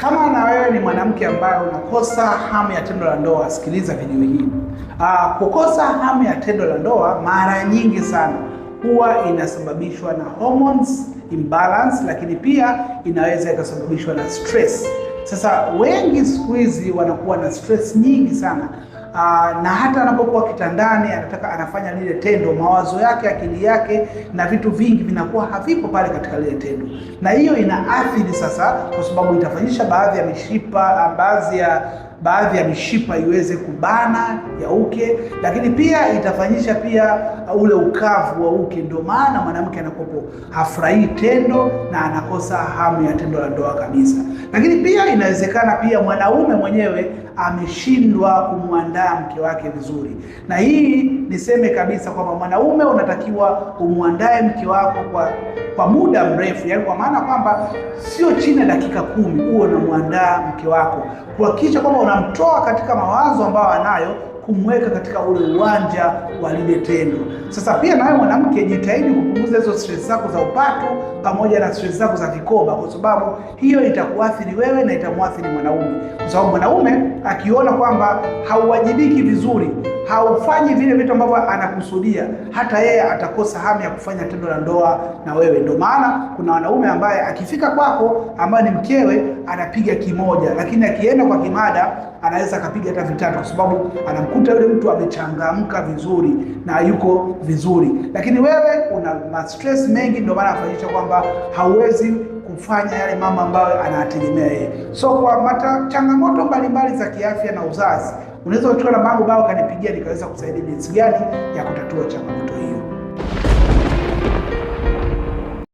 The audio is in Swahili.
Kama na wewe ni mwanamke ambaye unakosa hamu ya tendo la ndoa, sikiliza video hii. Kukosa hamu ya tendo la ndoa mara nyingi sana huwa inasababishwa na hormones imbalance, lakini pia inaweza ikasababishwa na stress. Sasa wengi siku hizi wanakuwa na stress nyingi sana. Na hata anapokuwa kitandani anafanya lile tendo, mawazo yake, akili yake na vitu vingi vinakuwa havipo pale katika lile tendo, na hiyo inaathiri sasa, kwa sababu itafanyisha baadhi ya mishipa iweze kubana ya uke, lakini pia itafanyisha pia ule ukavu wa uke. Ndio maana mwanamke anakuwa hafurahii tendo na anakosa hamu ya tendo la ndoa kabisa. Lakini pia inawezekana pia mwanaume mwenyewe ameshindwa kumwandaa mke wake vizuri, na hii niseme kabisa kwamba mwanaume unatakiwa umwandae mke wako kwa muda mrefu, yaani kwa maana kwamba sio chini ya dakika 10 uwe unamwandaa mke wako, kuhakikisha kwamba unamtoa katika mawazo ambayo anayo, kumweka katika ule uwanja wa lile tendo. Sasa pia nawe mwanamke, jitahidi kupunguza hizo stress zako za upato pamoja na stress zako za vikoba, kwa sababu hiyo itakuathiri wewe na itamwathiri mwanaume. Kwa sababu mwanaume akiona kwamba hauwajibiki vizuri, haufanyi vile vitu ambavyo anakusudia, hata yeye atakosa hamu ya kufanya tendo la ndoa na wewe. Ndio maana kuna wanaume ambaye akifika kwako ambaye ni mkewe anapiga kimoja, lakini akienda kwa kimada anaweza akapiga hata vitatu, kwa sababu anamkuta yule mtu amechangamka vizuri na yuko vizuri, lakini wewe una stress mengi. Ndio maana afanyisha kwamba hauwezi kufanya yale mambo ambayo anategemea yeye. So kwa changamoto mbalimbali za kiafya na uzazi, unaweza kuchukua na mambo ambayo kanipigia nikaweza kusaidia jinsi gani ya kutatua changamoto hiyo.